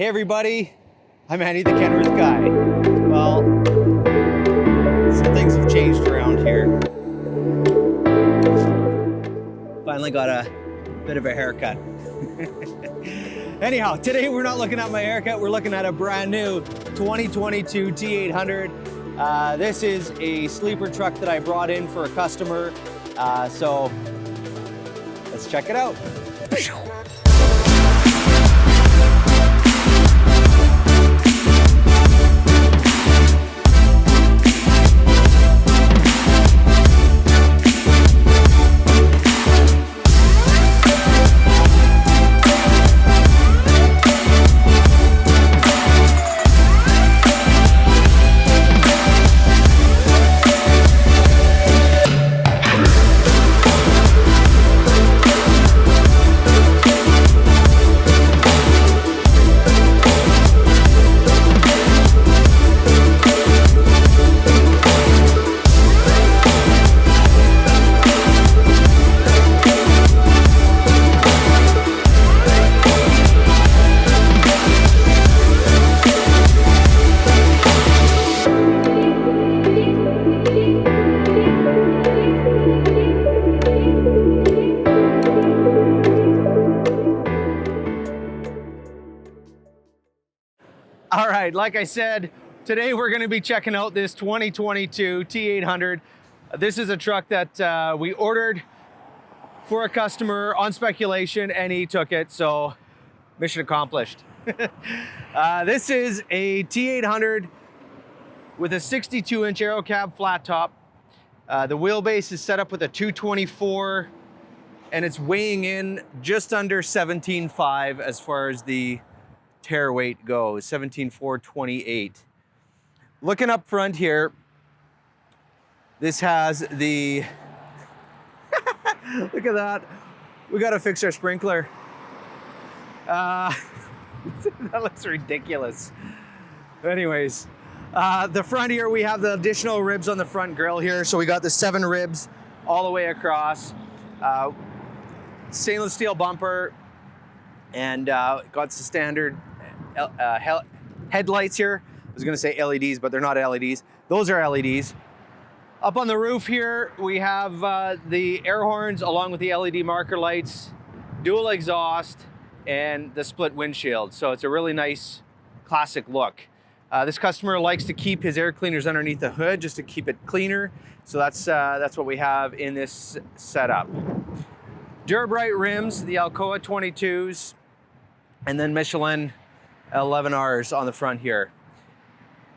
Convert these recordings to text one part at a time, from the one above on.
Hey everybody, I'm Andy the Kenworth Guy. Well, some things have changed around here. Finally got a bit of a haircut. Anyhow, today we're not looking at my haircut, we're looking at a brand new 2022 T800. This is a sleeper truck that I brought in for a customer. So let's check it out. All right, like I said, today we're gonna be checking out this 2022 T800. This is a truck that we ordered for a customer on speculation and he took it, so mission accomplished. This is a T800 with a 62-inch aero cab flat top. The wheelbase is set up with a 224 and it's weighing in just under 17.5 as far as the tare weight goes, 17,428. Looking up front here, this has the, look at that. We gotta fix our sprinkler. That looks ridiculous. Anyways, the front here, we have the additional ribs on the front grille here. So we got the 7 ribs all the way across. Stainless steel bumper, and got the standard headlights here. I was gonna say LEDs, but they're not LEDs. Those are LEDs. Up on the roof here, we have the air horns along with the LED marker lights, dual exhaust, and the split windshield. So it's a really nice classic look. This customer likes to keep his air cleaners underneath the hood just to keep it cleaner. So that's what we have in this setup. Durabrite rims, the Alcoa 22s, and then Michelin 11Rs on the front here.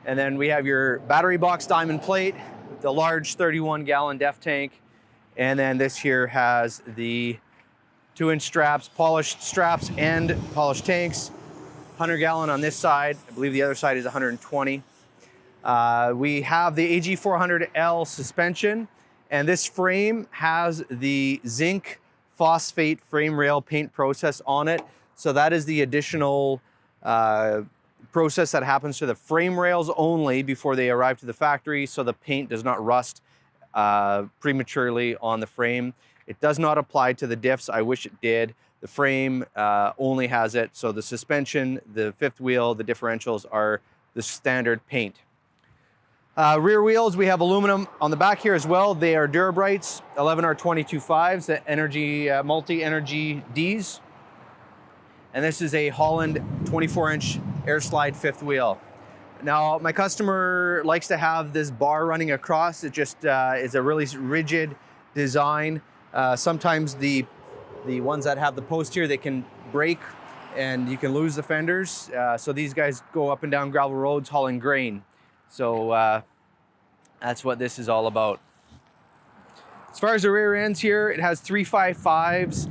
And then we have your battery box diamond plate, the large 31-gallon def tank, and then this here has the 2-inch straps, polished straps and polished tanks, 100-gallon on this side. I believe the other side is 120. We have the AG400L suspension, and this frame has the zinc phosphate frame rail paint process on it. So that is the additional process that happens to the frame rails only before they arrive to the factory, so the paint does not rust prematurely on the frame. It does not apply to the diffs. I wish it did. The frame only has it. So the suspension, the fifth wheel, the differentials are the standard paint. Rear wheels, we have aluminum on the back here as well. They are Durabrites, 11R225s, the energy multi-energy Ds. And this is a Holland 24-inch air slide fifth wheel. Now, my customer likes to have this bar running across. It just is a really rigid design. Sometimes the ones that have the post here, they can break and you can lose the fenders. So these guys go up and down gravel roads hauling grain. So that's what this is all about. As far as the rear ends here, it has 355s,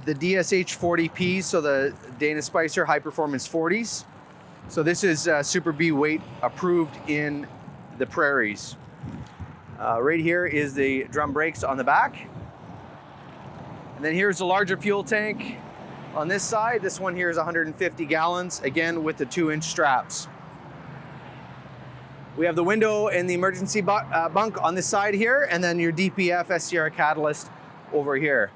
the DSH 40Ps, so the Dana Spicer High Performance 40s. So this is Super B weight approved in the prairies. Right here is the drum brakes on the back. And then here's the larger fuel tank on this side. This one here is 150 gallons, again with the 2-inch straps. We have the window and the emergency bunk on this side here, and then your DPF SCR catalyst over here.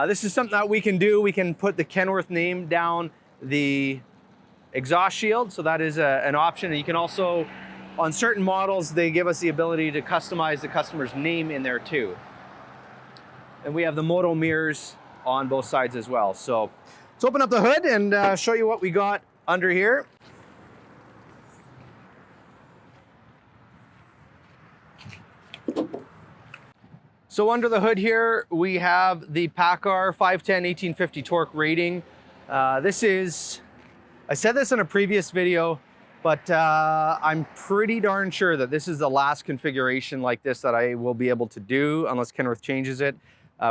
This is something that we can do. We can put the Kenworth name down the exhaust shield, so that is an option. And you can also, on certain models, they give us the ability to customize the customer's name in there too. And we have the moto mirrors on both sides as well. So let's open up the hood and show you what we got under here. So under the hood here, we have the PACCAR 510 1850 torque rating. This is, I said this in a previous video, but I'm pretty darn sure that this is the last configuration like this that I will be able to do unless Kenworth changes it.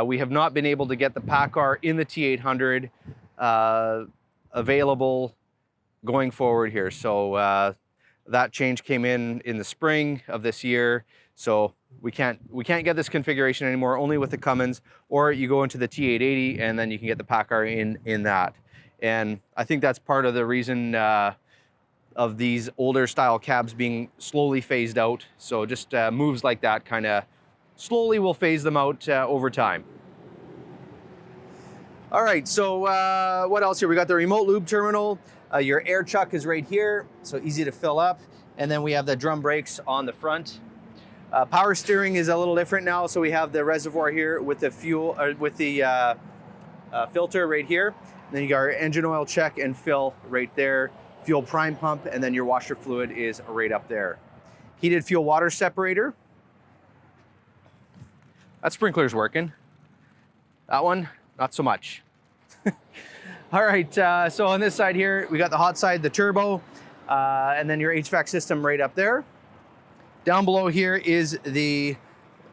We have not been able to get the PACCAR in the T800 available going forward here. So that change came in the spring of this year. So we can't get this configuration anymore, only with the Cummins, or you go into the T880 and then you can get the PACCAR in that. And I think that's part of the reason of these older style cabs being slowly phased out. So just moves like that kind of slowly will phase them out over time. All right, so what else here? We got the remote lube terminal. Your air chuck is right here, so easy to fill up. And then we have the drum brakes on the front. Power steering is a little different now, so we have the reservoir here with the fuel, with the filter right here. And then you got our engine oil check and fill right there. Fuel prime pump, and then your washer fluid is right up there. Heated fuel water separator. That sprinkler's working. That one, not so much. All right, so on this side here, we got the hot side, the turbo, and then your HVAC system right up there. Down below here is the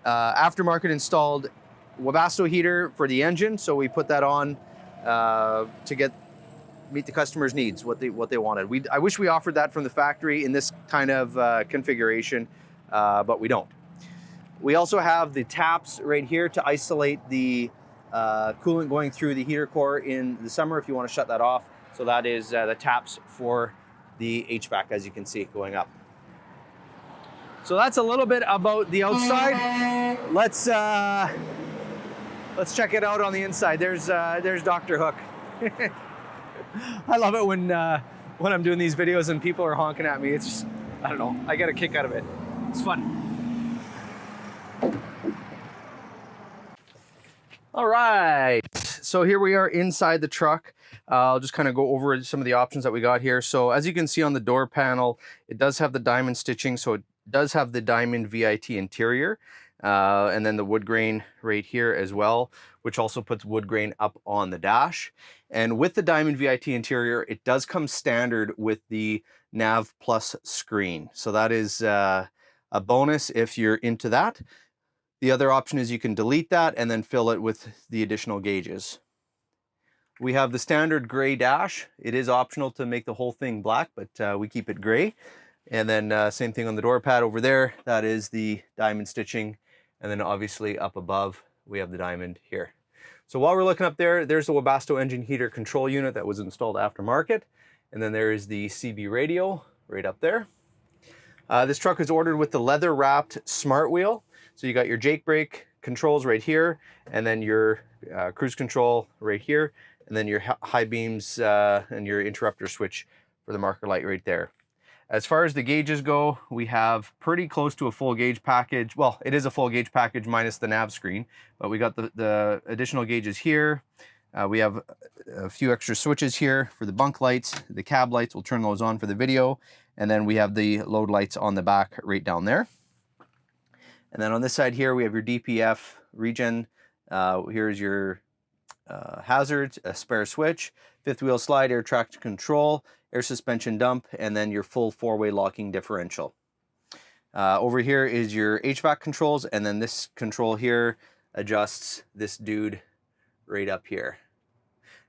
aftermarket installed Webasto heater for the engine. So we put that on to meet the customer's needs, what they wanted. I wish we offered that from the factory in this kind of configuration, but we don't. We also have the taps right here to isolate the coolant going through the heater core in the summer if you want to shut that off. So that is the taps for the HVAC, as you can see, going up. So that's a little bit about the outside. Let's check it out on the inside. There's Dr. Hook. I love it when I'm doing these videos and people are honking at me. It's just, I don't know, I get a kick out of it. It's fun. All right, so here we are inside the truck. I'll just kind of go over some of the options that we got here. So as you can see on the door panel, it does have the diamond stitching, so it does have the diamond VIT interior, and then the wood grain right here as well, which also puts wood grain up on the dash. And with the diamond VIT interior, it does come standard with the Nav Plus screen. So that is a bonus if you're into that. The other option is you can delete that and then fill it with the additional gauges. We have the standard gray dash. It is optional to make the whole thing black, but we keep it gray. And then same thing on the door pad over there. That is the diamond stitching. And then obviously up above, we have the diamond here. So while we're looking up there, there's the Webasto engine heater control unit that was installed aftermarket. And then there is the CB radio right up there. This truck is ordered with the leather wrapped smart wheel. So you got your Jake brake controls right here, and then your cruise control right here, and then your high beams and your interrupter switch for the marker light right there. As far as the gauges go, we have pretty close to a full gauge package. Well, it is a full gauge package minus the nav screen, but we got the additional gauges here. We have a few extra switches here for the bunk lights, the cab lights. We'll turn those on for the video. And then we have the load lights on the back right down there. And then on this side here, we have your DPF regen. Here's your hazards, a spare switch, fifth wheel slide, air traction control, air suspension dump, and then your full four-way locking differential. Over here is your HVAC controls, and then this control here adjusts this dude right up here.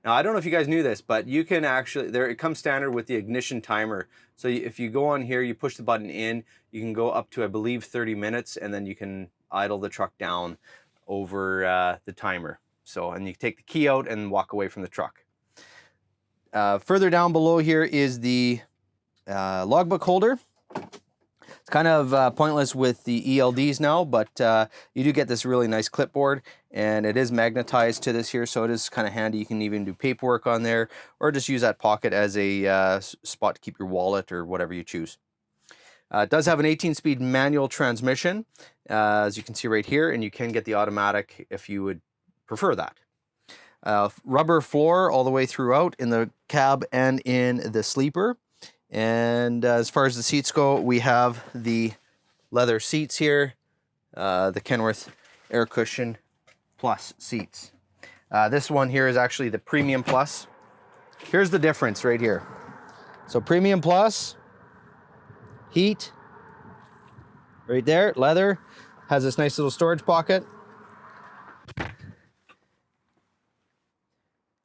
Now, I don't know if you guys knew this, but you can actually, it comes standard with the ignition timer. So if you go on here, you push the button in, you can go up to, I believe, 30 minutes, and then you can idle the truck down over the timer. So, and you take the key out and walk away from the truck. Further down below here is the logbook holder. It's Kind of pointless with the ELDs now, but you do get this really nice clipboard, and it is magnetized to this here, so it is kind of handy. You can even do paperwork on there, or just use that pocket as a spot to keep your wallet or whatever you choose. It does have an 18-speed manual transmission, as you can see right here, and you can get the automatic if you would prefer that. Rubber floor all the way throughout in the cab and in the sleeper. And as far as the seats go, we have the leather seats here, the Kenworth Air Cushion Plus seats. This one here is actually the Premium Plus. Here's the difference right here. So Premium Plus, heat, right there, leather, has this nice little storage pocket.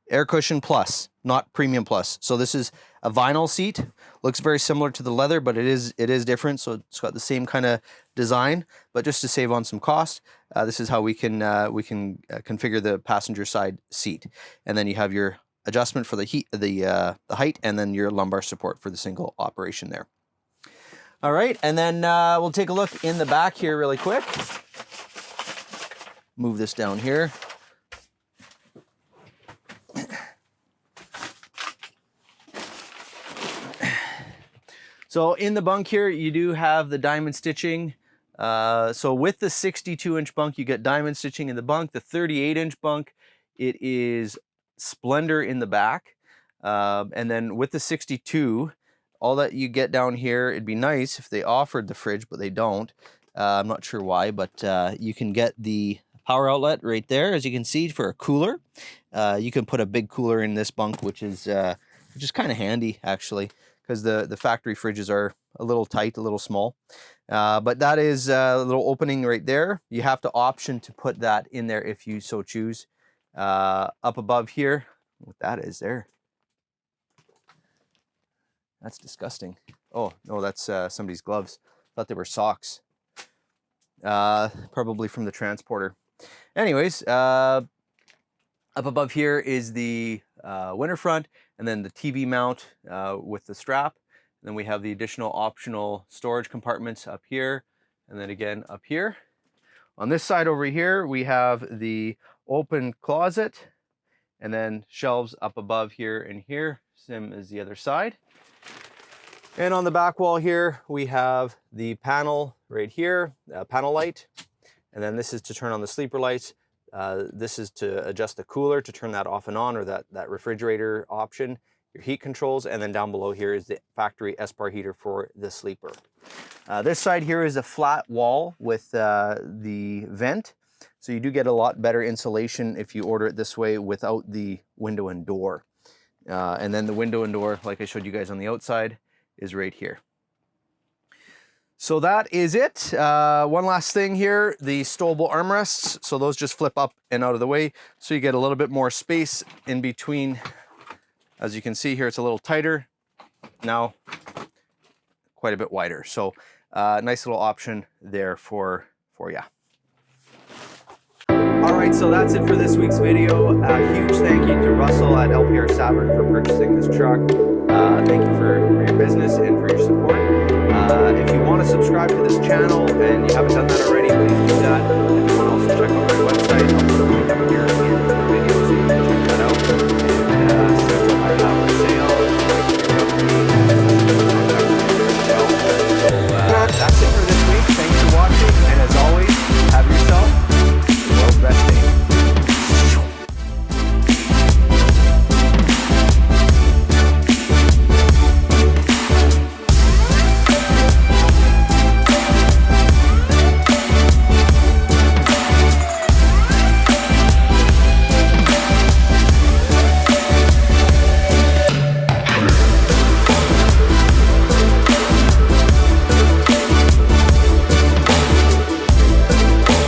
Air Cushion Plus, not Premium Plus. So this is a vinyl seat. Looks very similar to the leather, but it is different. So it's got the same kind of design, but just to save on some cost, this is how we can configure the passenger side seat. And then you have your adjustment for the height, and then your lumbar support for the single operation there. All right, and then we'll take a look in the back here really quick. Move this down here. So in the bunk here, you do have the diamond stitching. So with the 62-inch bunk, you get diamond stitching in the bunk. The 38-inch bunk, it is Splendor in the back. And then with the 62, all that you get down here, it'd be nice if they offered the fridge, but they don't. I'm not sure why, but you can get the power outlet right there, as you can see, for a cooler. You can put a big cooler in this bunk, which is kind of handy, actually, because the factory fridges are a little tight, a little small. But that is a little opening right there. You have to option to put that in there if you so choose. Up above here, what that is there. That's disgusting. Oh, no, that's somebody's gloves. Thought they were socks. Probably from the transporter. Anyways, up above here is the winter front, and then the TV mount with the strap. And then we have the additional optional storage compartments up here, and then again up here. On this side over here, we have the open closet, and then shelves up above here and here, same as the other side. And on the back wall here, we have the panel right here, panel light. And then this is to turn on the sleeper lights. This is to adjust the cooler, to turn that off and on, or that refrigerator option. Your heat controls, and then down below here is the factory S-bar heater for the sleeper. This side here is a flat wall with the vent. So you do get a lot better insulation if you order it this way without the window and door. And then the window and door, like I showed you guys on the outside, is right here. So that is it. One last thing here, the stowable armrests. So those just flip up and out of the way. So you get a little bit more space in between. As you can see here, it's a little tighter. Now, quite a bit wider. So nice little option there for you. All right, so that's it for this week's video. Huge thank you to Russell at LPR Savern for purchasing this truck. Thank you for your business and for your support. If you want to subscribe to this channel and you haven't done that already, please do that. If you want to also check out my website,